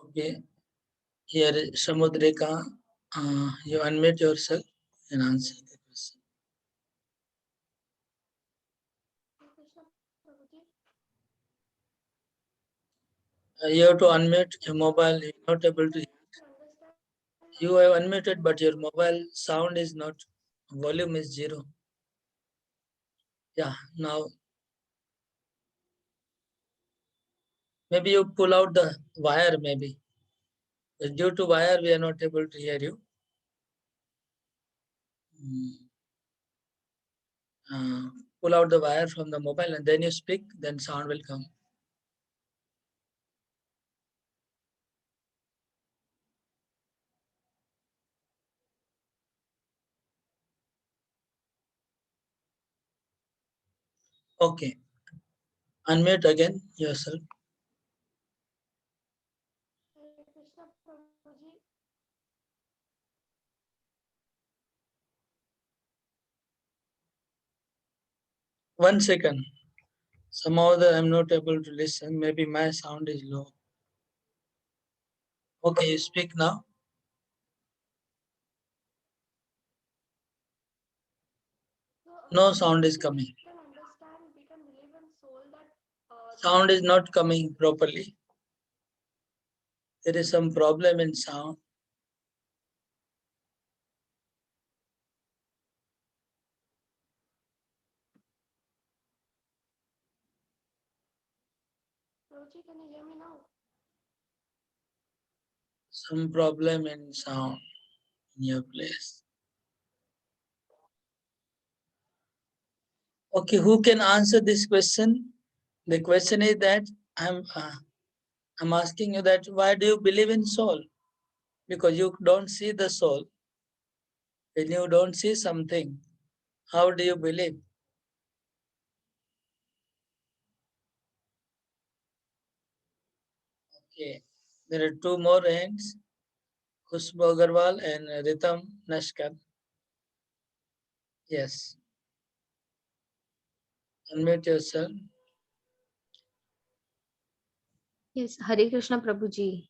Okay, here Samudrika, you unmute yourself and answer the question. You have to unmute your mobile. You're not able to. You have unmuted, but your mobile sound is not. Volume is 0. Yeah, now maybe you pull out the wire. Maybe due to wire we are not able to hear you. Uh, Pull out the wire from the mobile and then you speak. Then sound will come. Okay, unmute again yourself. One second. Somehow I'm not able to listen. Maybe my sound is low. Okay, you speak now. No sound is coming. Sound is not coming properly. There is some problem in sound. Can you hear me now? Some problem in sound in your place. Okay, who can answer this question? The question is that I'm asking you that why do you believe in soul? Because you don't see the soul. When you don't see something, how do you believe? Okay, there are two more hands, Khushbu Agarwal and Ritam Nashkar. Yes, unmute yourself. Yes, Hare Krishna Prabhuji.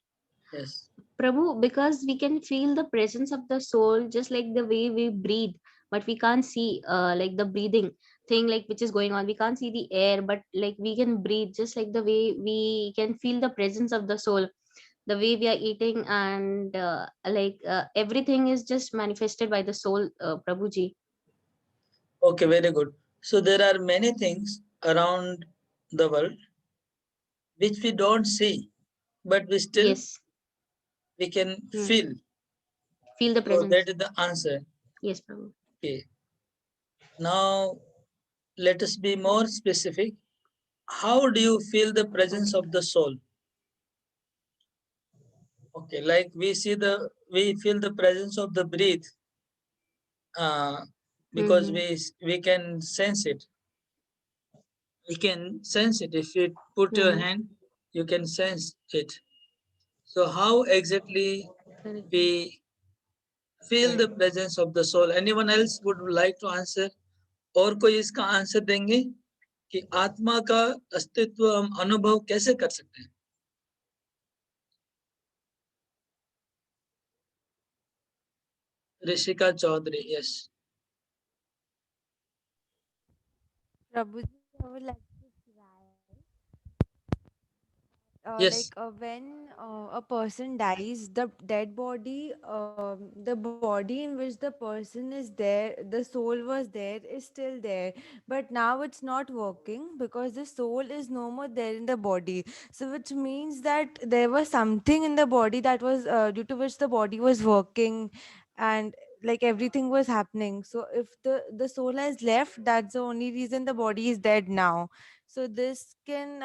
Yes. Prabhu, because we can feel the presence of the soul just like the way we breathe, but we can't see like the breathing thing like which is going on. We can't see the air, but like we can breathe just like the way we can feel the presence of the soul, the way we are eating, and everything is just manifested by the soul, Prabhuji. Okay, very good. So there are many things around the world which we don't see, but we still Yes. we can Hmm. feel. Feel the So presence. that is the answer. Yes, Prabhu. Okay. Now let us be more specific. How do you feel the presence of the soul? Okay, like we feel the presence of the breath uh, because Mm-hmm. we can sense it. We can sense it. If you put your Mm-hmm. hand, you can sense it. So how exactly Correct. we feel the presence of the soul? Anyone else would like to answer? और कोई इसका answer देंगे कि आत्मा का अस्तित्व हम अनुभव कैसे कर सकते हैं? Rishika Chaudhary, yes. Prabhuji, I would like to try. Yes. When a person dies, the dead body, the body in which the person is there, the soul was there, is still there. But now it's not working because the soul is no more there in the body. So, which means that there was something in the body that was due to which the body was working, and like everything was happening. So, if the soul has left, that's the only reason the body is dead now. So, this can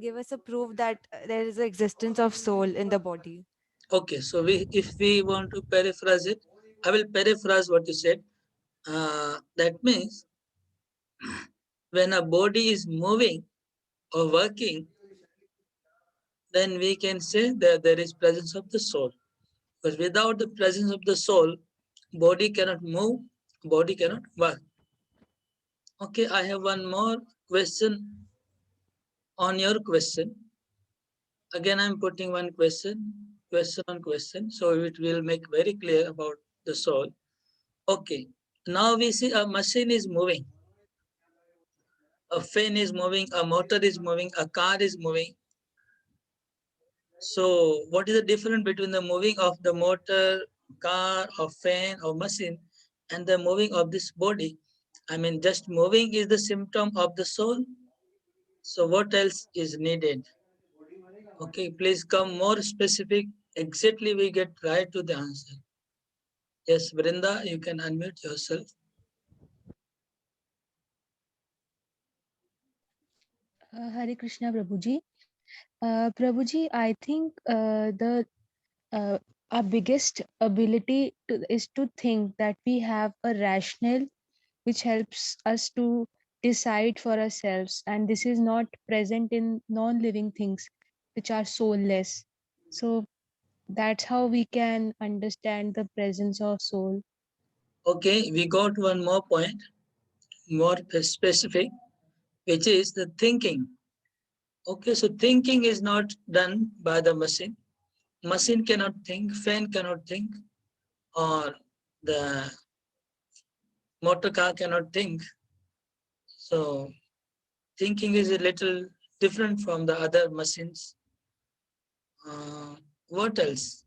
give us a proof that there is an existence of soul in the body. Okay, so if we want to paraphrase it, I will paraphrase what you said. That means when a body is moving or working, then we can say that there is presence of the soul. Because without the presence of the soul, body cannot move, body cannot work. Okay, I have one more question on your question. Again, I'm putting one question on question, so it will make very clear about the soul. Okay, now we see a machine is moving, a fan is moving, a motor is moving, a car is moving. So, what is the difference between the moving of the motor, car, or fan, or machine, and the moving of this body? I mean, just moving is the symptom of the soul. So, what else is needed? Okay, please come more specific. Exactly, we get right to the answer. Yes, Brinda, you can unmute yourself. Hare Krishna, Prabhuji. Prabhuji, I think uh, our biggest ability is to think that we have a rationale which helps us to decide for ourselves, and this is not present in non-living things which are soulless. So that's how we can understand the presence of soul. Okay, we got one more point, more specific, which is the thinking. Okay, so thinking is not done by the machine. Machine cannot think, fan cannot think, or the motor car cannot think. So thinking is a little different from the other machines. Uh, what else?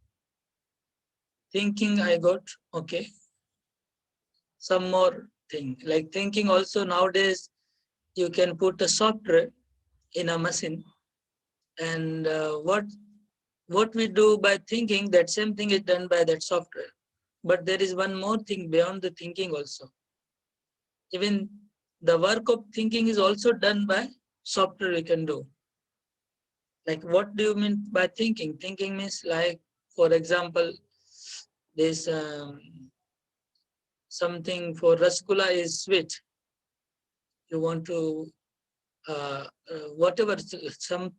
Thinking I got, okay. Some more thing, like thinking also nowadays, you can put a software in a machine, and what we do by thinking, that same thing is done by that software. But there is one more thing beyond the thinking also. Even the work of thinking is also done by software we can do. Like, what do you mean by thinking? Thinking means, like, for example, this something for rasgulla is sweet. You want to whatever,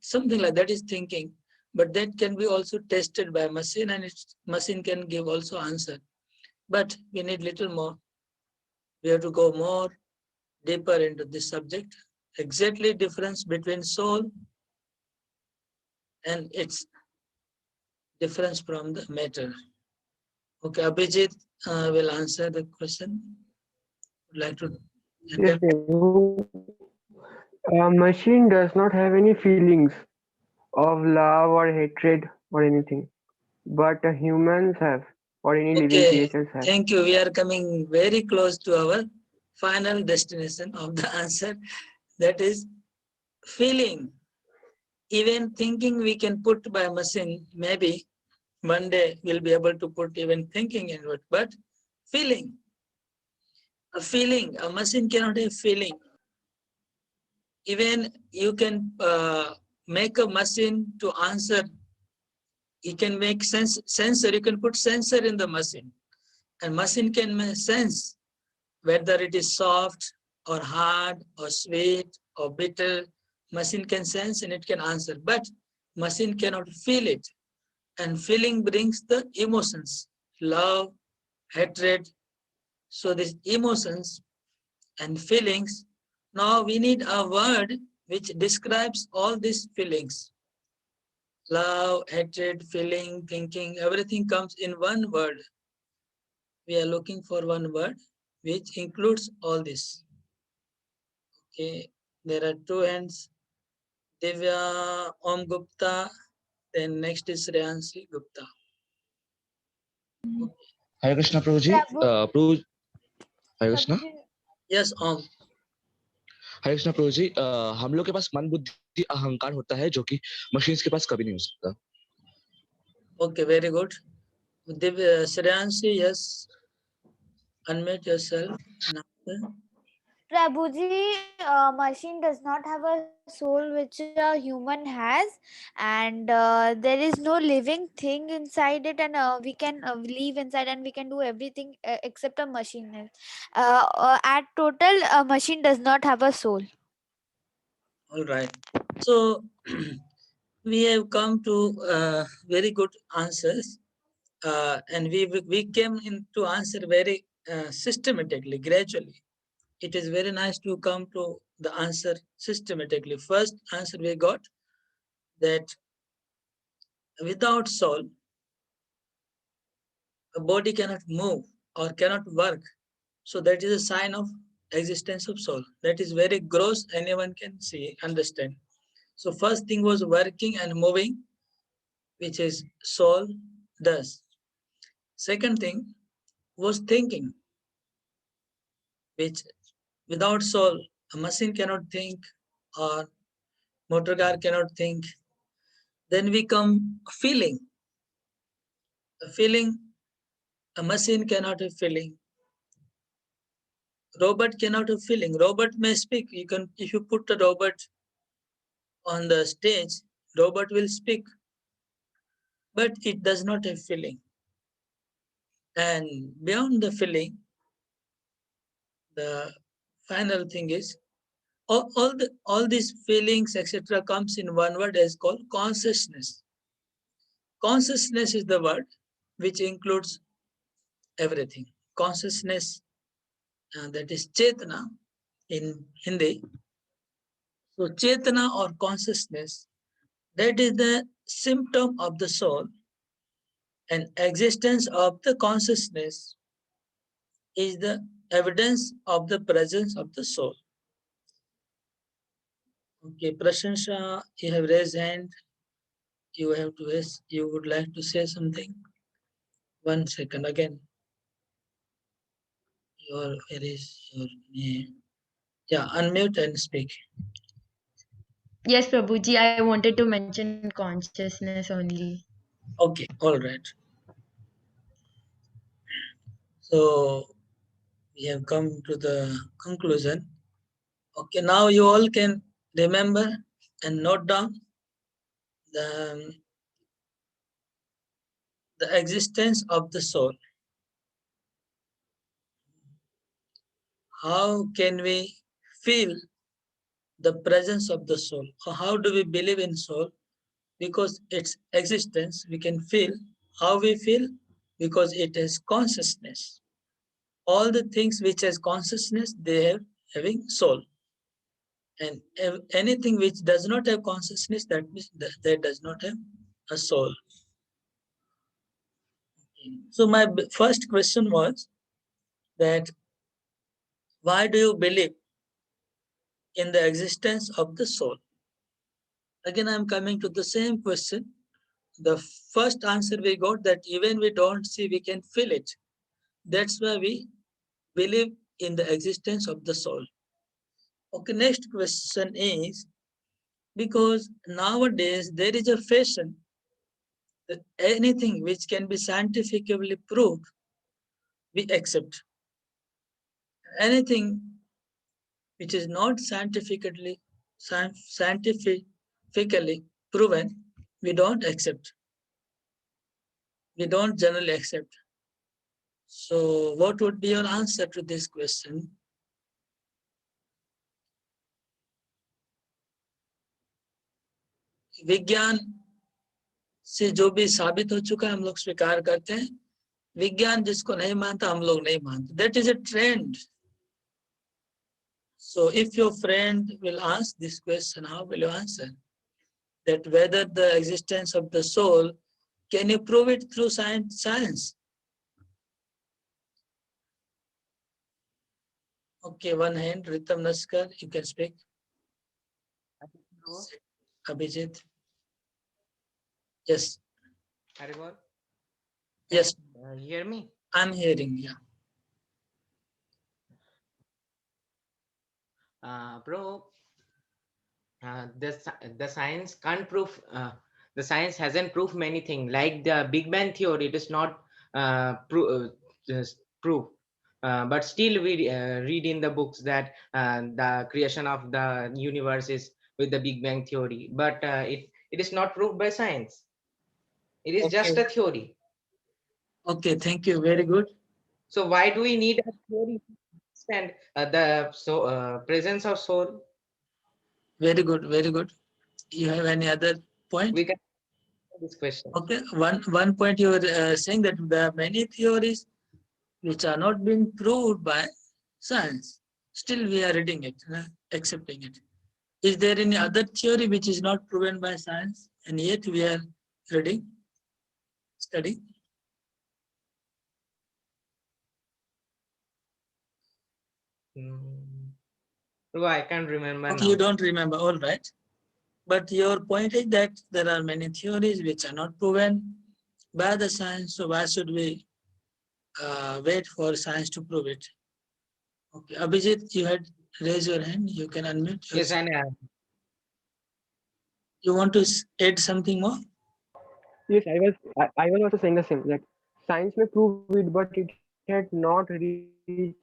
something like that is thinking. But that can be also tested by machine, and its machine can give also answer. But we need little more. We have to go more deeper into this subject. Exactly difference between soul and its difference from the matter. Okay, Abhijit will answer the question. Would like to Yes, attempt? Devu. A machine does not have any feelings of love or hatred or anything, but humans have, or any living Okay, creatures have. thank you. We are coming very close to our final destination of the answer. That is feeling. Even thinking we can put by machine, maybe one day we'll be able to put even thinking in it, but feeling, a machine cannot have feeling. Even you can make a machine to answer. You can make sensor, you can put sensor in the machine, and machine can sense whether it is soft or hard or sweet or bitter. Machine can sense and it can answer, but machine cannot feel it. And feeling brings the emotions, love, hatred. So these emotions and feelings, now we need a word which describes all these feelings. Love, hatred, feeling, thinking, everything comes in one word. We are looking for one word which includes all this. Okay, there are two hands. Divya Om Gupta, then next is Shreyanshi Gupta. Okay. हरे कृष्णा प्रभु जी Prabhu, प्रभु हरे Krishna Prabhuji, Yes, Om. हरे कृष्णा प्रभु जी हम लोग के पास मन बुद्धि अहंकार होता है जो कि मशीन्स के पास कभी नहीं हो सकता Okay, very good. Divya, Shreyanshi, yes, unmute yourself and answer. Prabhuji, machine does not have a soul which a human has, and there is no living thing inside it, and we can live inside and we can do everything except a machine. At total, a machine does not have a soul. All right. So we have come to very good answers, and we came in to answer very systematically, gradually. It is very nice to come to the answer systematically. First answer we got that Without soul, a body cannot move or cannot work. So that is a sign of existence of soul. That is very gross, anyone can see, understand. So first thing was working and moving, which is soul does. Second thing was thinking, which without soul, a machine cannot think or motor car cannot think. Then we come feeling. A feeling, a machine cannot have feeling. Robot cannot have feeling. Robot may speak. You can, if you put a robot on the stage, robot will speak, but it does not have feeling. And beyond the feeling, the final thing is all these feelings, etc., comes in one word as called consciousness. Consciousness is the word which includes everything. Consciousness, that is Chetana in Hindi. So Chetana or consciousness, that is the symptom of the soul, and existence of the consciousness is the evidence of the presence of the soul. Okay, Prashansha, you have raised hand. You have to raise, you would like to say something? 1 second again. Where is your name? Yeah, unmute and speak. Yes, Prabhuji, I wanted to mention consciousness only. Okay, all right. So we have come to the conclusion. Okay, now you all can remember and note down the existence of the soul. How can we feel the presence of the soul? Or how do we believe in soul? Because its existence, we can feel. How we feel? Because it has consciousness. All the things which has consciousness, they have having soul. And anything which does not have consciousness, that means that does not have a soul. So my first question was that why do you believe in the existence of the soul? Again, I'm coming to the same question. The first answer we got that even we don't see, we can feel it. That's why we believe in the existence of the soul. Okay, next question is, because nowadays there is a fashion that anything which can be scientifically proved, we accept. Anything which is not scientifically proven, we don't accept. We don't generally accept. So what would be your answer to this question? विज्ञान से जो भी साबित हो चुका है हम लोग स्वीकार करते हैं. विज्ञान जिसको नहीं मानता हम लोग नहीं मानते. That is a trend. So if your friend will ask this question, how will you answer? That whether the existence of the soul, can you prove it through science? Okay, one hand, Ritam Naskar, you can speak. Abhijit. Yes. Haribol? Yes. You hear me? I'm hearing, yeah. Bro, the science can't prove, the science hasn't proved many things. Like the Big Bang theory, it is not proof. But still we read in the books that the creation of the universe is with the Big Bang theory. But it is not proved by science. It is just a theory. Okay, thank you. Very good. So why do we need a theory to understand the presence of soul? Very good, very good. You have any other point? We can this question. Okay, one point you were saying that there are many theories which are not being proved by science. Still we are reading it, accepting it. Is there any other theory which is not proven by science and yet we are reading, study? Prabhu, I can't remember Okay, now. you don't remember, all right. But your point is that there are many theories which are not proven by the science, so why should we wait for science to prove it? Okay, Abhijit, you had raised your hand. You can unmute Yes, yourself. and You want to add something more? Yes, I was also saying the same, that science may prove it, but it had not reached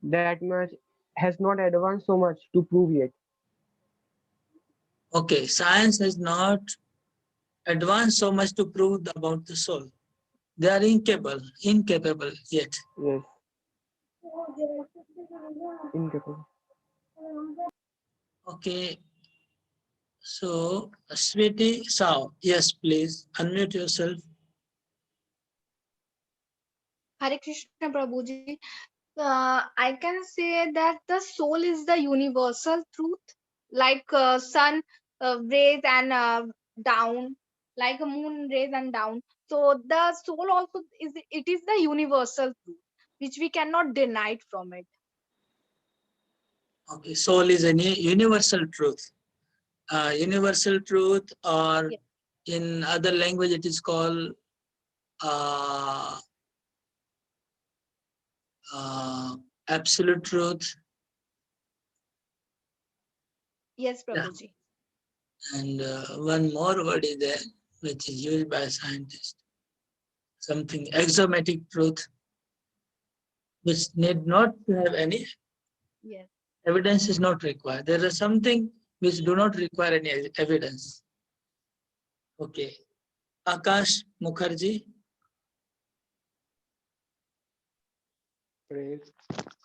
that much, has not advanced so much to prove yet. Okay, science has not advanced so much to prove about the soul. They are incapable yet. Yes, incapable. Okay, so Sweetie Sao, yes, please unmute yourself. Hare Krishna Prabhuji. I can say that the soul is the universal truth, like sun rays and down, like a moon rays and down. So the soul also is the universal truth, which we cannot deny it from it. Okay, soul is a universal truth. Universal truth, or Yes. in other language it is called uh, uh, absolute truth. Yes, Yeah. Prabhuji. And one more word is there which is used by scientists. Something axiomatic truth, which need not have any Yes. evidence is not required. There is something which do not require any evidence. Okay. Akash Mukherjee. Hare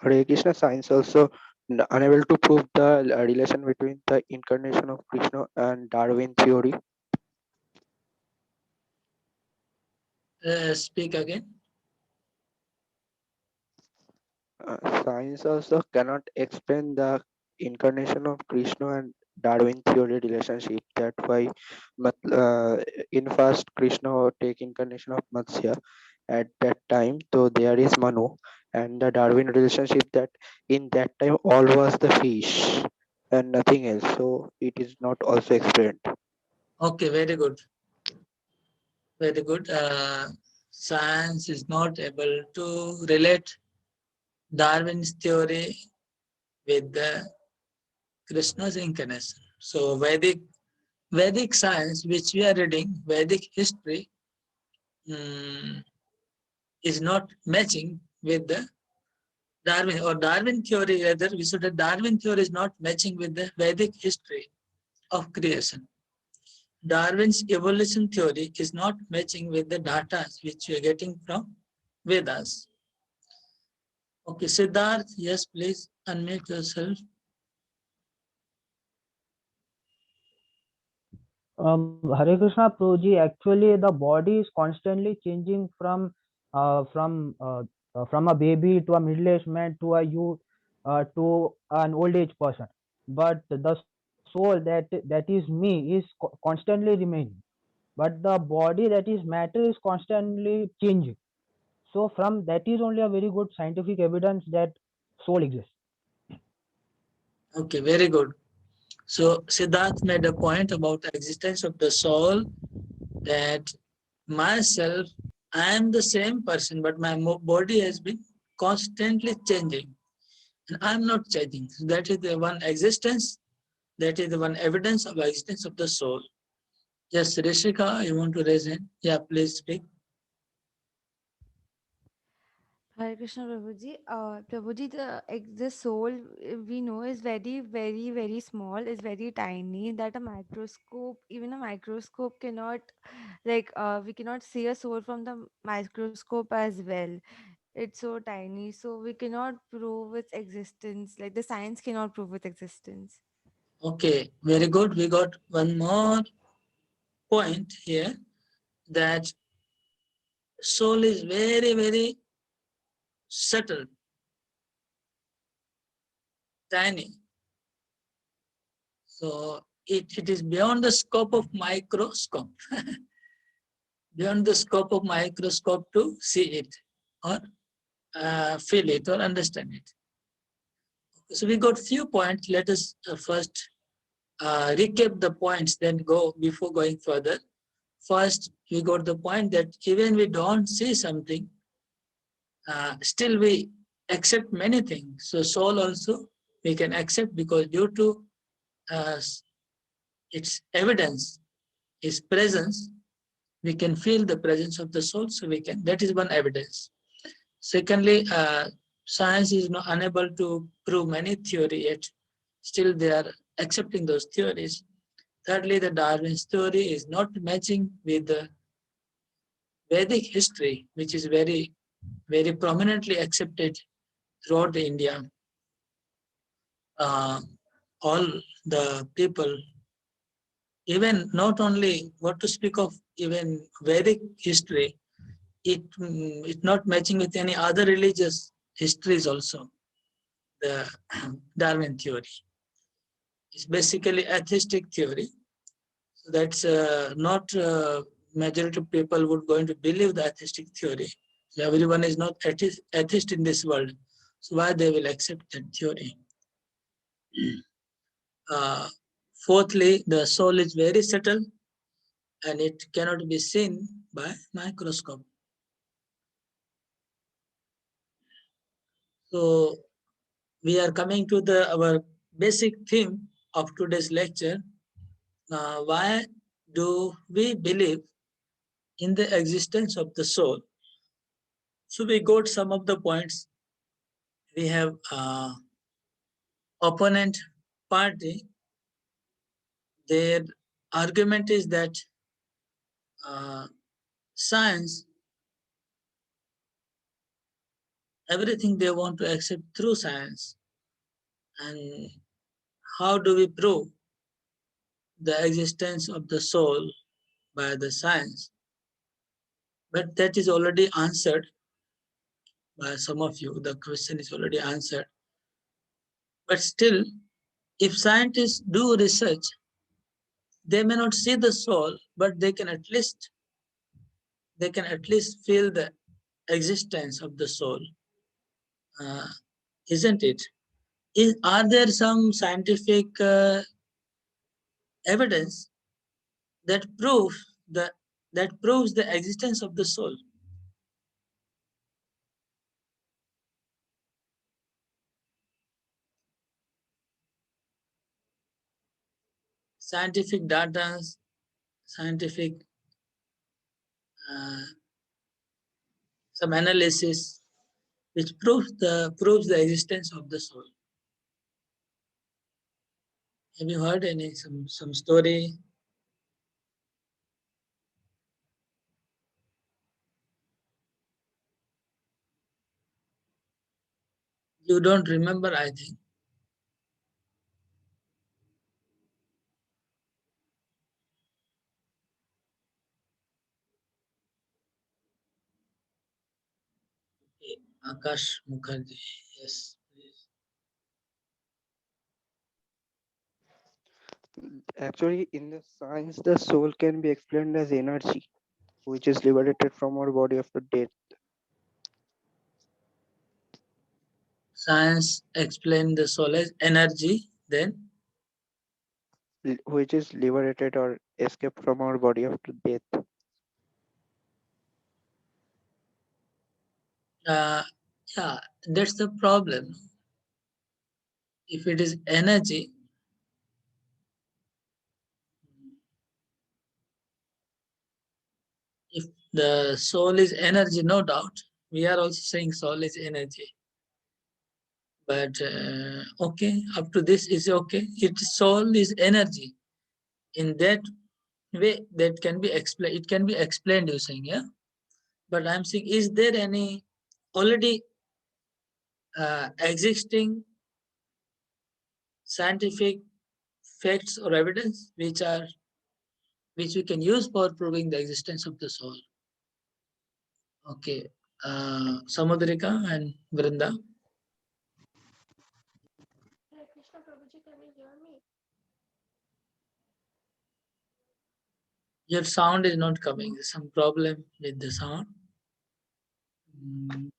Hare Krishna, science also unable to prove the relation between the incarnation of Krishna and Darwin theory. Speak again. Science also cannot explain the incarnation of Krishna and Darwin theory relationship. That why uh, in first Krishna take incarnation of Matsya at that time, so there is Manu, and the Darwin relationship that in that time all was the fish and nothing else. So it is not also explained. Okay, very good. Very good. Science is not able to relate Darwin's theory with the Krishna's incarnation. So Vedic science, which we are reading, Vedic history, is not matching with the Darwin, or Darwin theory, rather, we should have Darwin theory is not matching with the Vedic history of creation. Darwin's evolution theory is not matching with the data which we are getting from Vedas. Okay, Siddharth, yes, please unmute yourself. Hare Krishna Prabhuji, actually the body is constantly changing from uh, from uh, from a baby to a middle-aged man to a youth to an old age person. But the soul that is me is constantly remaining. But the body that is matter is constantly changing. So from that is only a very good scientific evidence that soul exists. Okay, very good. So Siddharth made a point about the existence of the soul, that myself, I am the same person, but my body has been constantly changing. And I'm not changing. So that is the one existence, that is the one evidence of existence of the soul. Yes, Rishika, you want to raise hand? Yeah, please speak. Hare Krishna Prabhuji. Prabhuji, the soul we know is very, very, very small, is very tiny, that a microscope, even a microscope cannot, we cannot see a soul from the microscope as well. It's so tiny, so we cannot prove its existence. Like the science cannot prove its existence. Okay, very good. We got one more point here, that soul is very, very subtle, tiny. So it is beyond the scope of microscope, beyond the scope of microscope to see it or feel it or understand it. So we got few points. Let us first recap the points, then go before going further. First, we got the point that even we don't see something, still we accept many things. So soul also we can accept because due to its evidence, its presence, we can feel the presence of the soul. So we can, that is one evidence. Secondly, science is not unable to prove many theory yet. Still they are accepting those theories. Thirdly, the Darwin's theory is not matching with the Vedic history, which is very, very prominently accepted throughout the India. All the people, even not only what to speak of even Vedic history, it's not matching with any other religious histories also. The Darwin theory is basically atheistic theory. So that's not majority of people would going to believe the atheistic theory. So everyone is not atheist in this world. So why they will accept that theory? Fourthly, the soul is very subtle and it cannot be seen by microscope. So we are coming to our basic theme of today's lecture. Why do we believe in the existence of the soul? So we got some of the points. We have opponent party. Their argument is that science, everything they want to accept through science. And how do we prove the existence of the soul by the science? But that is already answered by some of you. The question is already answered. But still, if scientists do research, they may not see the soul, but they can at least feel the existence of the soul, isn't it? Are there some scientific evidence that proves the existence of the soul? Scientific data, scientific some analysis which proves the existence of the soul. Have you heard any some story? You don't remember, I think. Akash Mukherjee, yes, please. Actually, in the science, the soul can be explained as energy, which is liberated from our body after death. Science explain the soul as energy, then Which is liberated or escaped from our body after death. yeah, that's the problem. If it is energy, if the soul is energy, no doubt, we are also saying soul is energy. But okay, up to this is okay. Its soul is energy. In that way, that can be explained. It can be explained. You're saying, yeah. But I'm saying, is there any already existing scientific facts or evidence which we can use for proving the existence of the soul? Okay, Samudrika and Vrinda. Hare Krishna Prabhuji, can you hear me? Your sound is not coming. There's some problem with the sound. Mm.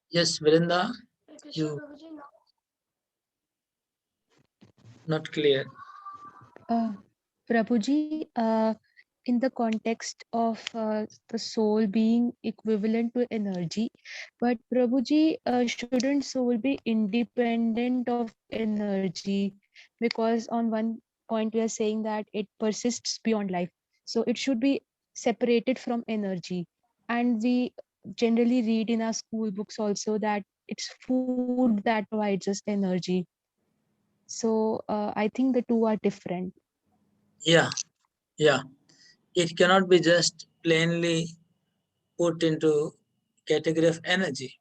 Yes, Vrinda, you not clear. Prabhuji, in the context of the soul being equivalent to energy, but Prabhuji, shouldn't soul be independent of energy? Because on one point we are saying that it persists beyond life, so it should be separated from energy. And we generally read in our school books also that it's food that provides us energy. So I think the two are different. Yeah, yeah. It cannot be just plainly put into category of energy.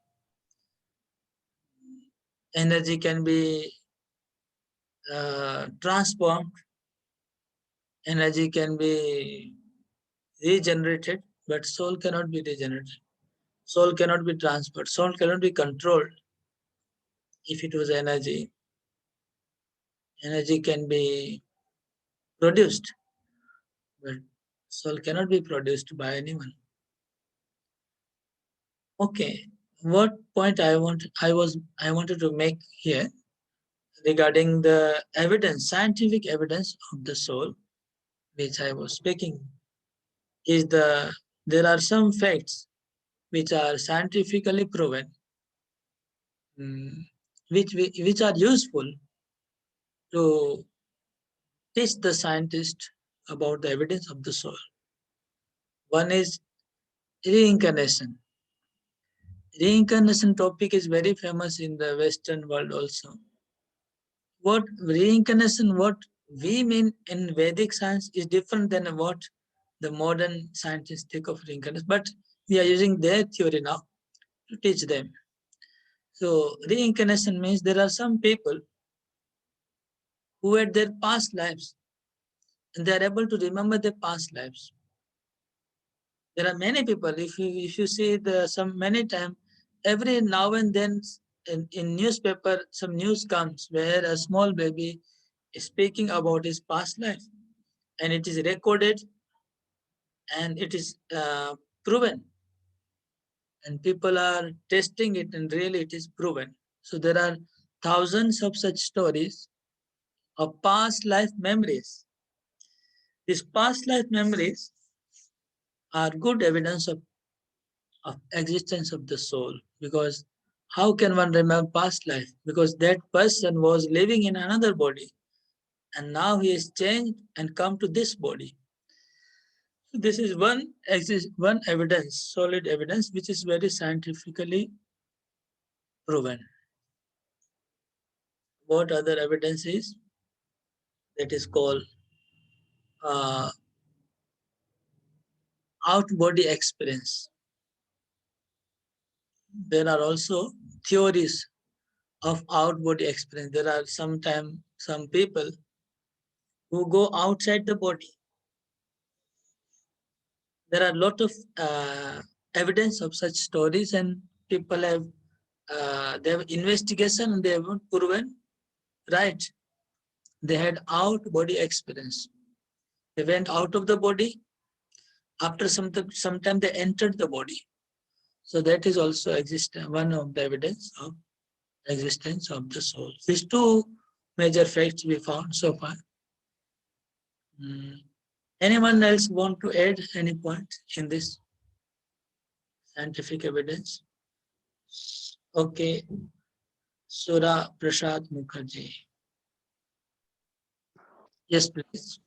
Energy can be transformed. Energy can be regenerated, but soul cannot be regenerated. Soul cannot be transferred. Soul cannot be controlled. If it was energy, energy can be produced, but soul cannot be produced by anyone. Okay, what point I wanted to make here regarding the evidence, scientific evidence of the soul, which I was speaking, is there are some facts which are scientifically proven, which are useful to teach the scientist about the evidence of the soul. One is reincarnation. Reincarnation topic is very famous in the Western world also. What reincarnation, what we mean in Vedic science is different than what the modern scientists think of reincarnation. But we are using their theory now to teach them. So reincarnation means there are some people who had their past lives and they are able to remember their past lives. There are many people, if you see the some many time, every now and then in newspaper some news comes where a small baby is speaking about his past life and it is recorded and it is proven and people are testing it and really it is proven. So there are thousands of such stories of past life memories. These past life memories are good evidence of existence of the soul, because how can one remember past life? Because that person was living in another body and now he is changed and come to this body. So this is one evidence, solid evidence, which is very scientifically proven. What other evidence is? That is called out body experience. There are also theories of out body experience. There are sometimes some people who go outside the body. There are a lot of evidence of such stories, and people have they have investigation and they have proven right. They had out body experience. They went out of the body. After some time they entered the body. So that is also one of the evidence of existence of the soul. These two major facts we found so far. Anyone else want to add any point in this scientific evidence? Okay, Sura Prasad Mukherjee. Yes, please.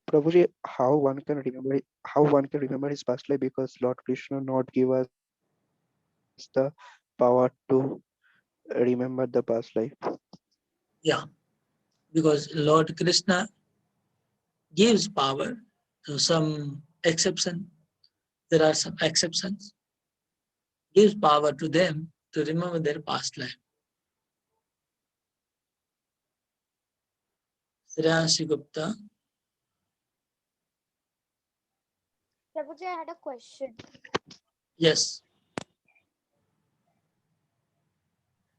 Prabhuji, how one can remember his past life, because Lord Krishna not give us the power to remember the past life. Yeah, because Lord Krishna gives power to some exception. There are some exceptions. Gives power to them to remember their past life. Shreyanshi Gupta. Prabhuji, I had a question. Yes.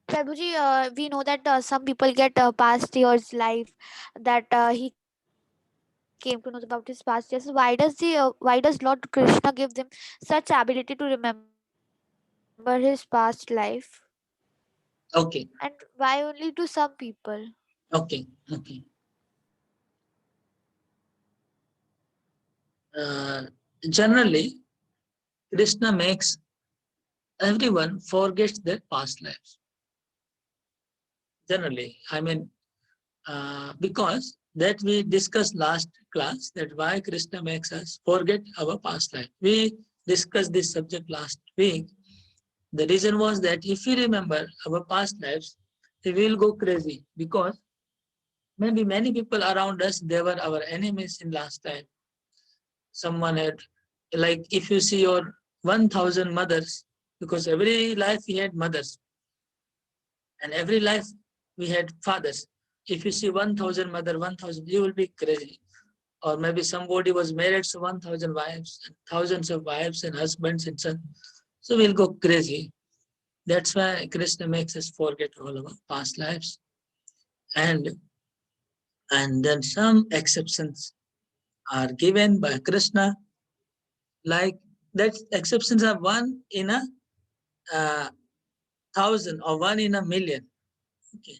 Prabhuji, we know that some people get past year's life that he came to know about his past years. Why does Lord Krishna give them such ability to remember his past life, and Okay, why only to some people? okay, okay. Uh, Generally, Krishna makes everyone forgets their past lives. Generally, I mean, because that we discussed last class that why Krishna makes us forget our past life. We discussed this subject last week. The reason was that if we remember our past lives, we will go crazy because maybe many people around us, they were our enemies in last time. Someone had, like if you see your 1000 mothers, because every life we had mothers and every life we had fathers. If you see 1000 mother, 1000, you will be crazy. Or maybe somebody was married to 1000 wives, and thousands of wives and husbands and sons. So we'll go crazy. That's why Krishna makes us forget all our past lives. And then some exceptions are given by Krishna, like that exceptions are one in a uh, thousand or one in a million. Okay.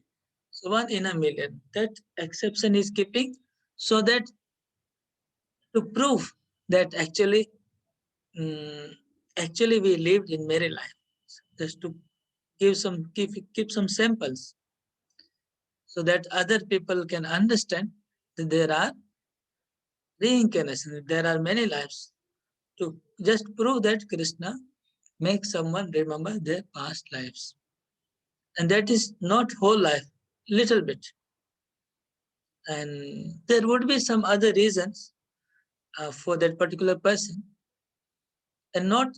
So one in a million. That exception is keeping so that to prove that mm, actually we lived in merry life. Just to keep some samples so that other people can understand that there are reincarnations, there are many lives. To just prove that Krishna makes someone remember their past lives. And that is not whole life, little bit. And there would be some other reasons for that particular person, and not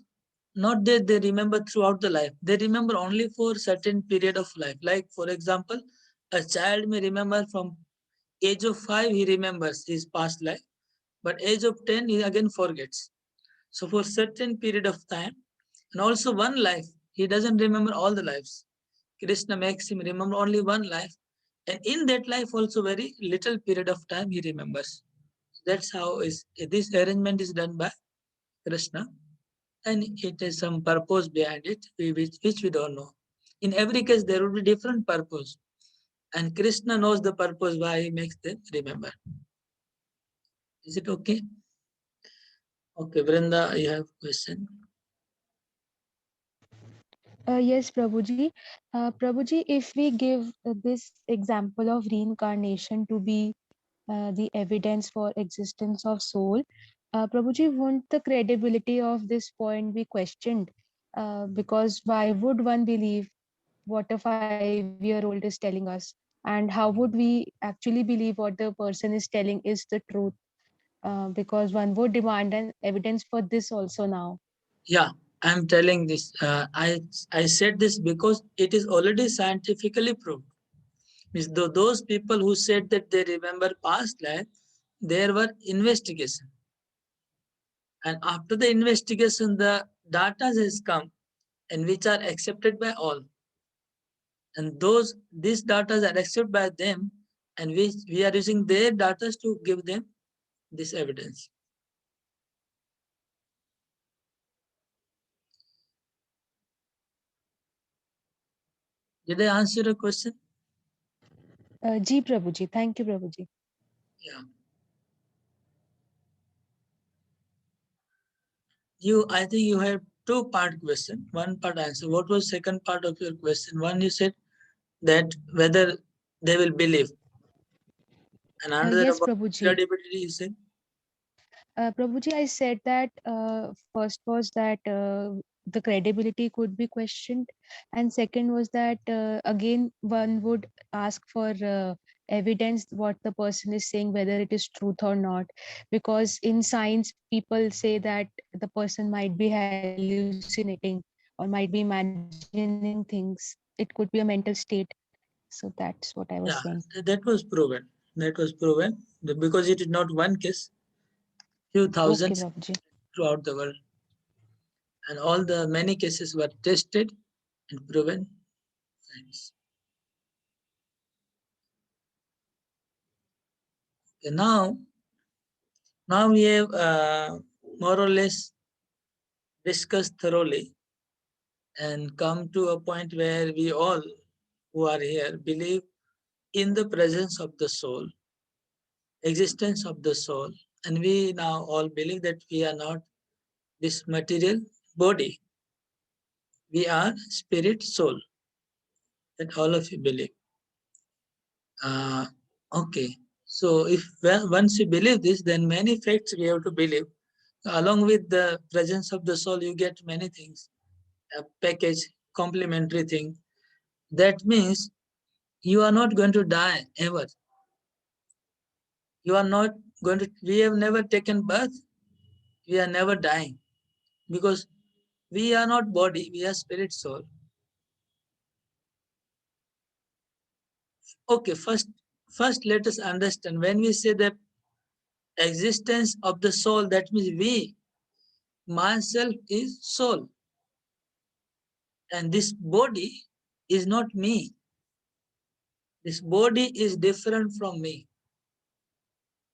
that they remember throughout the life. They remember only for certain period of life. Like for example, a child may remember from age of 5 he remembers his past life, but age of 10 he again forgets. So for certain period of time, and also one life, he doesn't remember all the lives. Krishna makes him remember only one life, and in that life also very little period of time he remembers. That's how is this arrangement is done by Krishna, and it has some purpose behind it, which we don't know. In every case, there will be different purpose, and Krishna knows the purpose why he makes them remember. Is it okay? Okay, Vrinda, you have question. Yes, Prabhuji. Prabhuji, if we give this example of reincarnation to be the evidence for existence of soul, Prabhuji, won't the credibility of this point be questioned? Because why would one believe what a 5-year-old is telling us? And how would we actually believe what the person is telling is the truth? Because one would demand an evidence for this also now. Yeah, I'm telling this. I said this because it is already scientifically proved. Means those people who said that they remember past life, there were investigation, and after the investigation, the data has come, and which are accepted by all, and these data are accepted by them, and we are using their data to give them this evidence. Did I answer your question? Ji Prabhuji, thank you, Prabhuji. Yeah. I think you have two-part question, one part answer. What was second part of your question? One, you said that whether they will believe, and another Yes, about Prabhuji. credibility, you said. Prabhuji, I said that first was that the credibility could be questioned, and second was that again one would ask for evidence what the person is saying, whether it is truth or not, because in science people say that the person might be hallucinating or might be imagining things. It could be a mental state. So that's what I was saying. Yeah, that was proven. That was proven because it is not one case, few Okay, thousands Prabhuji. throughout the world, and all the many cases were tested and proven. Thanks. Okay, now Now we have more or less discussed thoroughly and come to a point where we all who are here believe in the presence of the soul, existence of the soul, and we now all believe that we are not this material body. We are spirit soul. That all of you believe. Okay. So if once you believe this, then many facts we have to believe. Along with the presence of the soul, you get many things. A package, complementary thing. That means you are not going to die ever. You are not going to, we have never taken birth. We are never dying because we are not body, we are spirit soul. Okay, first let us understand when we say the existence of the soul, that means we, myself is soul. And this body is not me. This body is different from me.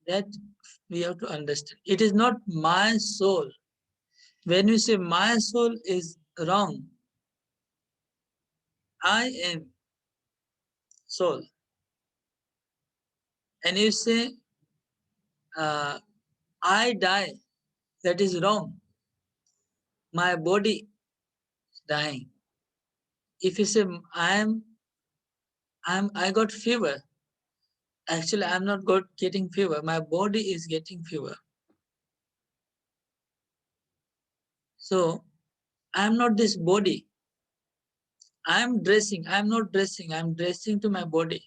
That we have to understand. It is not my soul. When you say my soul is wrong, I am soul. And you say I die, that is wrong. My body is dying. If you say I got fever, actually I'm not getting fever. My body is getting fever. So I'm not this body. I'm dressing. I'm not dressing. I'm dressing to my body.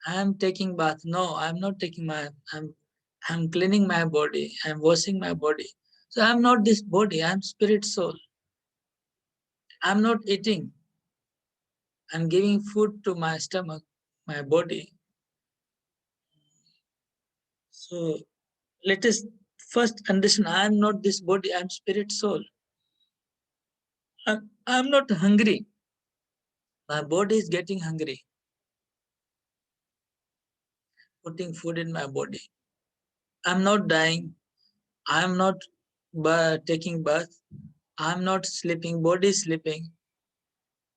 I'm taking bath. No, I'm not taking my. I'm cleaning my body. I'm washing my body. So I'm not this body. I'm spirit soul. I'm not eating. I'm giving food to my stomach, my body. So let us first understand. I'm not this body. I'm spirit soul. I'm not hungry. My body is getting hungry. Putting food in my body. I'm not dying. I'm not taking bath. I'm not sleeping. Body is sleeping.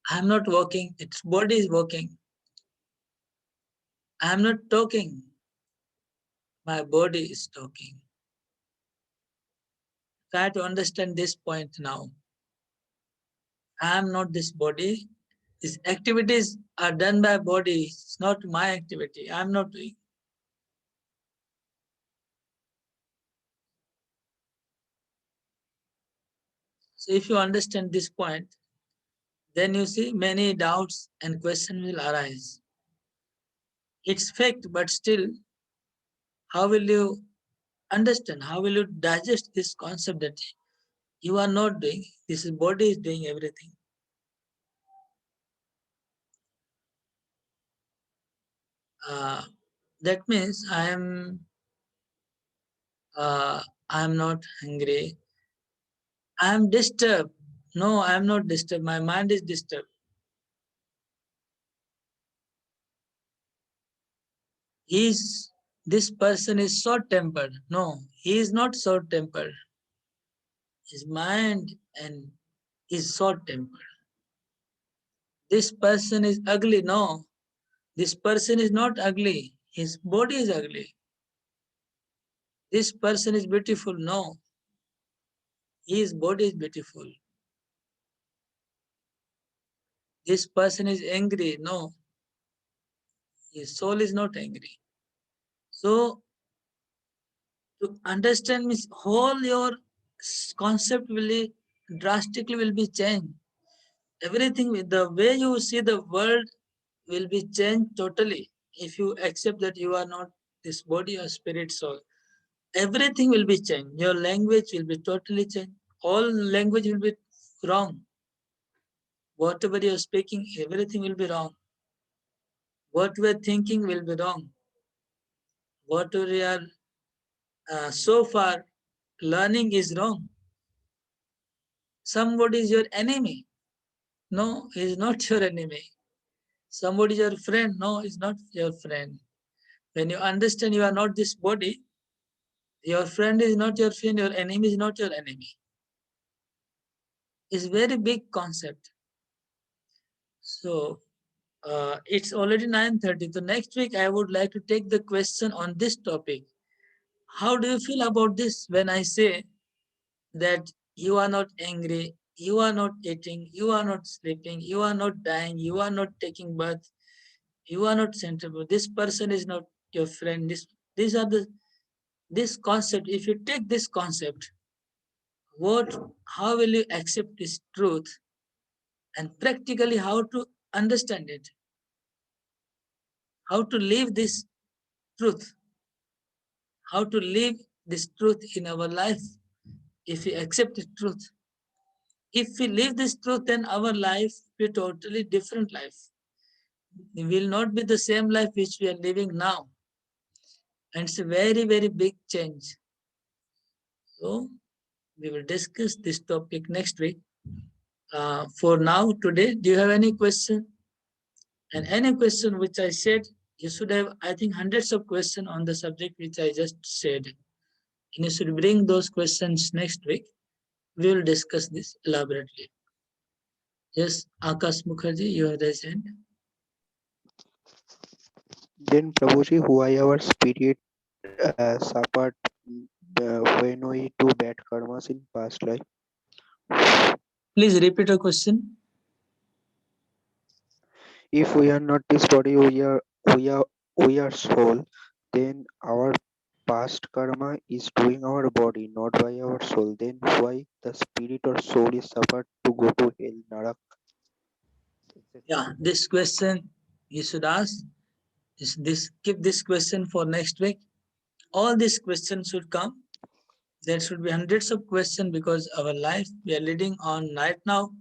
I'm not walking. Its body is walking. I'm not talking. My body is talking. Try to understand this point now. I'm not this body. These activities are done by body. It's not my activity. I'm not doing. So if you understand this point, then you see many doubts and questions will arise. It's fact, but still, how will you understand? How will you digest this concept that you are not doing? This body is doing everything. That means I am not hungry. I am disturbed. No, I am not disturbed. My mind is disturbed. This person is short tempered. No, he is not short tempered. His mind and is short tempered. This person is ugly. No, this person is not ugly. His body is ugly. This person is beautiful. No, his body is beautiful. This person is angry. No, his soul is not angry. So to understand means whole your concept drastically will be changed. Everything with the way you see the world will be changed totally if you accept that you are not this body or spirit soul. Everything will be changed. Your language will be totally changed. All language will be wrong. Whatever you are speaking, everything will be wrong. What we are thinking will be wrong. What we are so far learning is wrong. Somebody is your enemy. No, he is not your enemy. Somebody is your friend. No, he is not your friend. When you understand you are not this body, Your friend is not your friend, your enemy is not your enemy. It's very big concept. So it's already 9:30. So next week I would like to take the question on this topic. How do you feel about this when I say that you are not angry, you are not eating, you are not sleeping, you are not dying, you are not taking bath, you are not sensible. This person is not your friend. These are this concept. If you take this concept, how will you accept this truth and practically how to understand it? How to live this truth? How to live this truth in our life if we accept the truth? If we live this truth, then our life will be totally different life. It will not be the same life which we are living now. And it's a very, very big change. So we will discuss this topic next week. For now, today, do you have any question? And any question which I said, you should have, I think, hundreds of questions on the subject which I just said. And you should bring those questions next week. We will discuss this elaborately. Yes, Akash Mukherjee, you have raised hand. Then Prabhuji, why our spirit suffered when we do bad karmas in past life? Please repeat your question. If we are not this body, we are soul. Then our past karma is doing our body, not by our soul. Then why the spirit or soul is suffered to go to hell, Narak? Yeah, this question you should ask. Keep this question for next week. All these questions should come. There should be hundreds of questions because our life we are leading on right now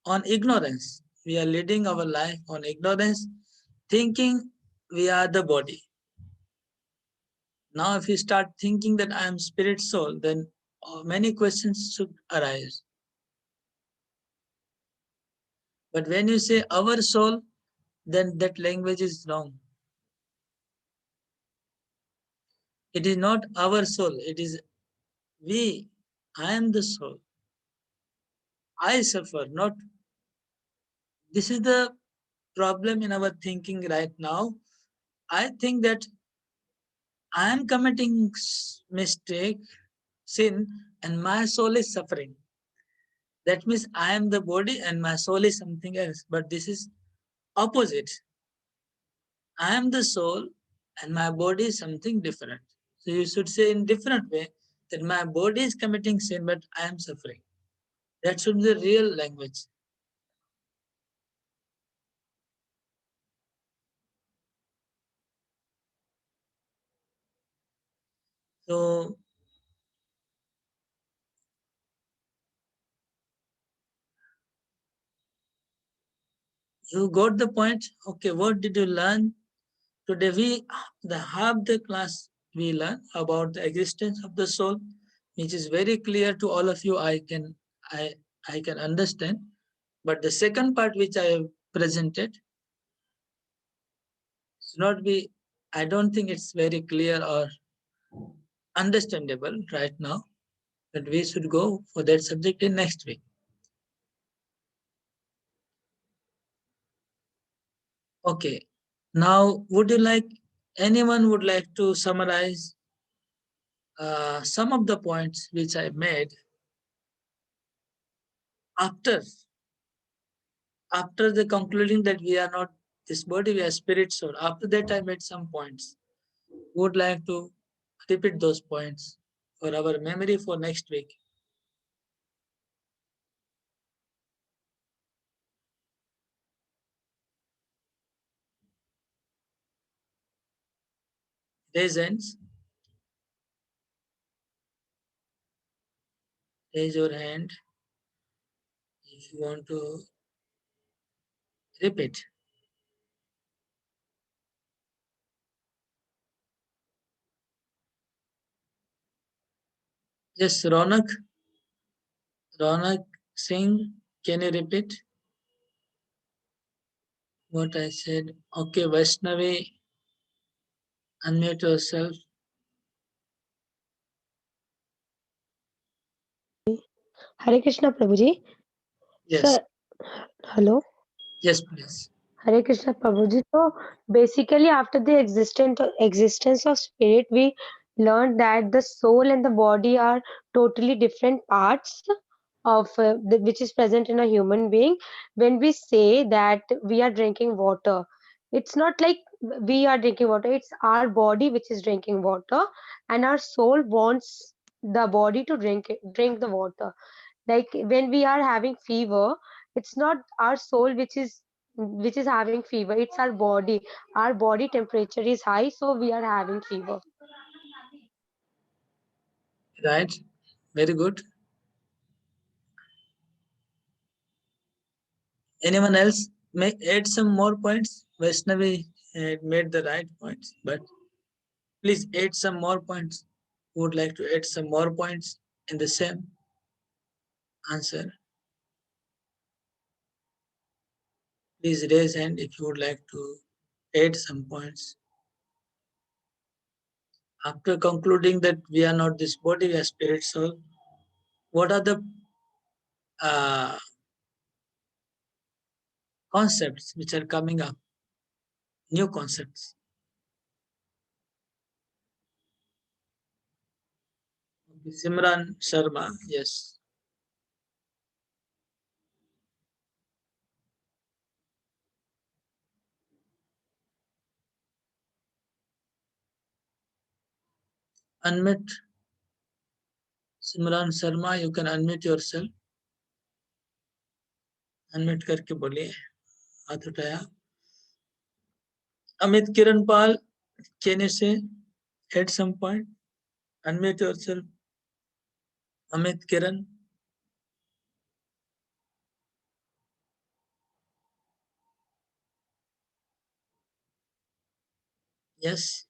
on ignorance. We are leading our life on ignorance, thinking we are the body. Now, if you start thinking that I am spirit soul, then many questions should arise. But when you say our soul, then that language is wrong. It is not our soul, it is we. I am the soul. I suffer, not. This is the problem in our thinking right now. I think that I am committing mistake, sin, and my soul is suffering. That means I am the body and my soul is something else. But this is opposite. I am the soul and my body is something different. So you should say in different way that my body is committing sin, but I am suffering. That should be the real language. So you got the point. Okay, what did you learn today? The half the class we learn about the existence of the soul, which is very clear to all of you. I can understand. But the second part which I have presented should not be. I don't think it's very clear or understandable right now. But we should go for that subject in next week. Okay. Now, anyone would like to summarize some of the points which I made after the concluding that we are not this body, we are spirit soul. After that, I made some points. Would like to repeat those points for our memory for next week. Raise hands. Raise your hand if you want to repeat. Yes, Ronak Singh, can you repeat what I said? Okay, Vaishnavi, unmute yourself. Hare Krishna Prabhuji. Yes. Sir, hello. Yes, please. Hare Krishna Prabhuji. So basically, after the existence of spirit, we learned that the soul and the body are totally different parts of which is present in a human being. When we say that we are drinking water, it's not like we are drinking water. It's our body which is drinking water, and our soul wants the body to drink the water. Like when we are having fever, it's not our soul which is having fever, it's our body temperature is high, so we are having fever. Right. Very good. Anyone else may add some more points? Vaishnavi had made the right points, but please add some more points. Who would like to add some more points in the same answer? Please raise hand if you would like to add some points. After concluding that we are not this body, we are spirit soul, what are the concepts which are coming up? New concepts. Simran Sharma, yes. Unmute. Simran Sharma, you can unmute yourself. Unmute करके बोलिए, हाथ उठाया. Amit Kiran Pal, can you say, add some point? Unmute yourself. Amit Kiran. Yes.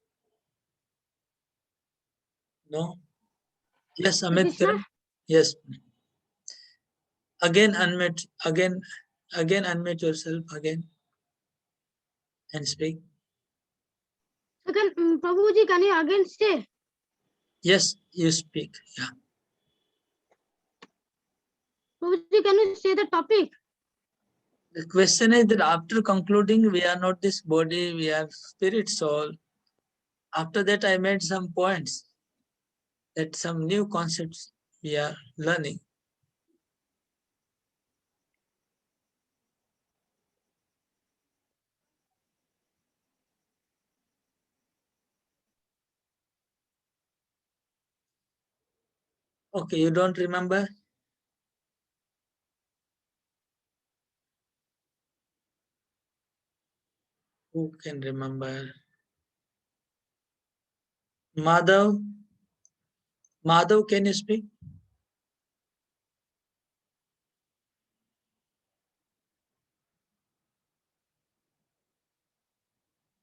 No. Yes, Amit Kiran. Yes. Again unmute. Again unmute yourself again and speak. Again, Prabhuji, can you again say? Yes, you speak. Yeah. Prabhuji, can you say the topic? The question is that after concluding we are not this body, we are spirit soul. After that I made some points that some new concepts we are learning. Okay, you don't remember? Who can remember? Madhav? Madhav, can you speak?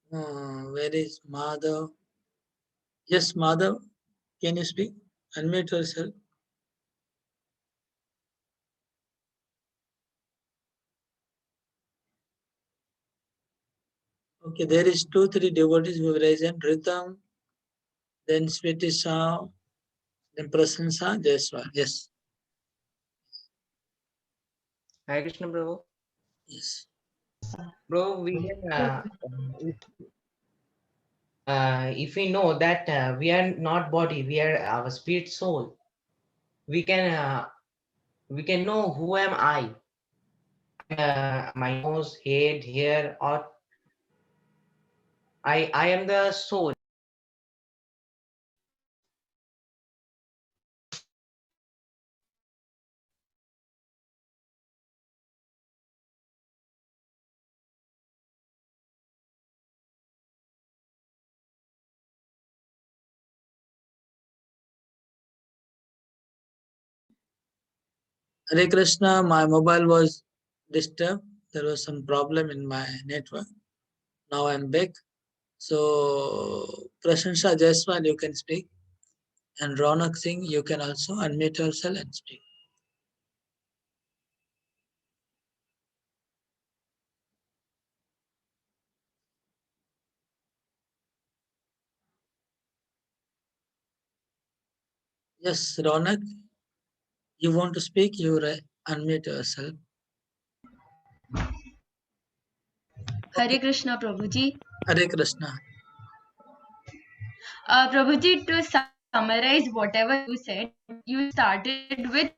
Where is Madhav? Yes, Madhav, can you speak? Unmute yourself. Okay, there is 2-3 devotees who have raised hand. Ritam, then Sweti Shah, then Prasansa Jaiswal. Yes. Hare Krishna, bro. Yes. Bro, we can, if we know that we are not body, we are our spirit soul, we can know who am I. My nose, head, hair, or I am the soul. Hare Krishna, my mobile was disturbed. There was some problem in my network. Now I'm back. So, Prasansa Jaiswal, you can speak. And Ronak Singh, you can also unmute yourself and speak. Yes, Ronak. You want to speak? You unmute yourself. Hare Krishna, Prabhuji. Hare Krishna. Prabhuji, to summarize whatever you said, you started with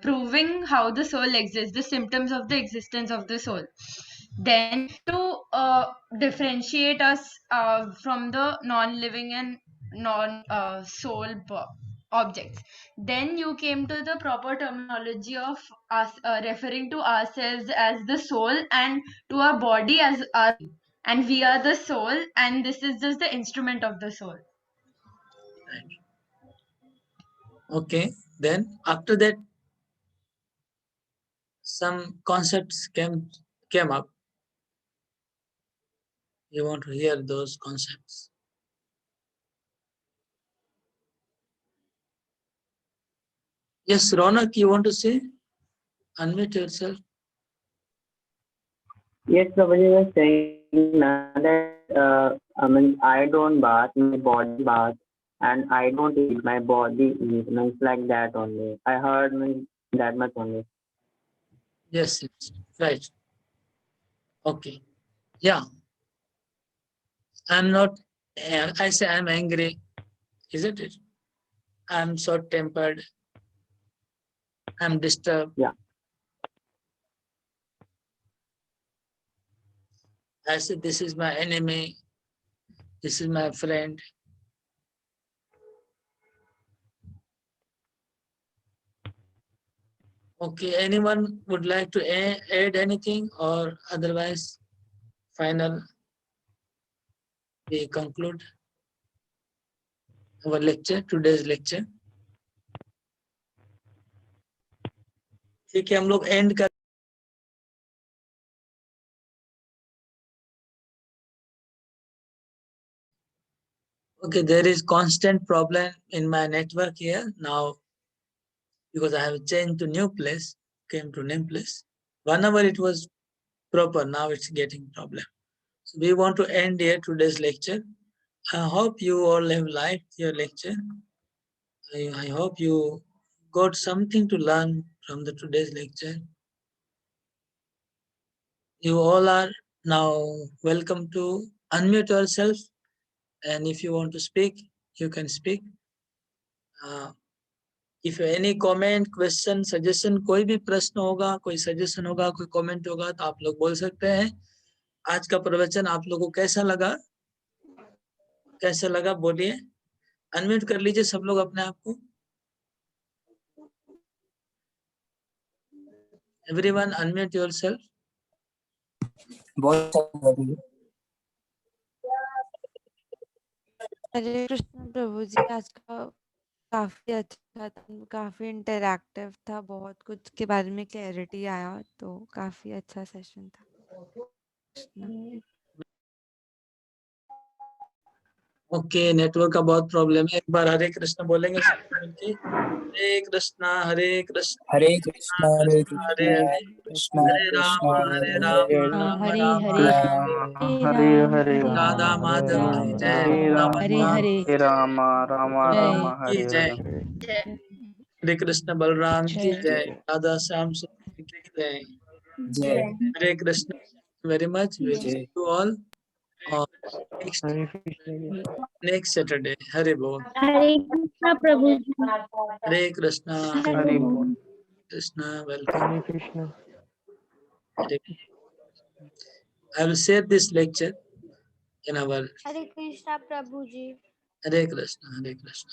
proving how the soul exists, the symptoms of the existence of the soul. Then, to differentiate us from the non-living and non-soul objects. Then you came to the proper terminology of us referring to ourselves as the soul and to our body as our, and we are the soul, and this is just the instrument of the soul. Okay. Then after that, some concepts came up. You want to hear those concepts? Yes, Ronak, you want to say? Unmute yourself. Yes, Prabhuji was saying now that I don't bath, my body bath, and I don't eat, my body eat, means like that only. I heard that much only. Yes, right. Okay. Yeah. I'm not, I say I'm angry, isn't it? I'm short tempered. I'm disturbed. Yeah. I say this is my enemy. This is my friend. Okay, anyone would like to add anything, or otherwise final we conclude our lecture, today's lecture. ठीक है, हम लोग end कर Okay, there is constant problem in my network here now because I have changed to new place, came to name place. 1 hour it was proper, now it's getting problem. So we want to end here today's lecture. I hope you all have liked your lecture. I hope you got something to learn from the today's lecture. You all are now welcome to unmute yourself, and if you want to speak, you can speak. If any comment, question, suggestion, कोई भी प्रश्न होगा, कोई suggestion होगा, कोई comment होगा, तो आप लोग बोल सकते हैं. आज का प्रवचन आप लोगों को कैसा लगा? कैसा लगा बोलिए. अनम्यूट कर लीजिए सब लोग अपने आप को. Everyone unmute yourself. हरे कृष्ण प्रभु जी, आज का काफी अच्छा था, काफी इंटरैक्टिव था, बहुत कुछ के बारे में क्लैरिटी आया, तो काफी अच्छा सेशन था. ओके, नेटवर्क का बहुत प्रॉब्लम है. एक बार हरे कृष्ण बोलेंगे सब मिलके. हरे कृष्णा हरे कृष्ण हरे कृष्णा हरे हरे हरे कृष्णा हरे राम राम हरे राम हरे हरे हरे राधा माधव की जय. हरे हरे राम राम राम की हरे जय. हरे. हरे कृष्ण बलराम की जय. राधा श्याम सुंदर की जय. जय. Hare Krishna. Very much. We see you all on next Saturday. Hare Bol. Hare Krishna प्रभु जी. Hare Krishna. हरे बोल. Krishna, welcome. Hare Krishna. Hare. I will share this lecture in our Hare Krishna Prabhuji. Hare Krishna. Hare Krishna.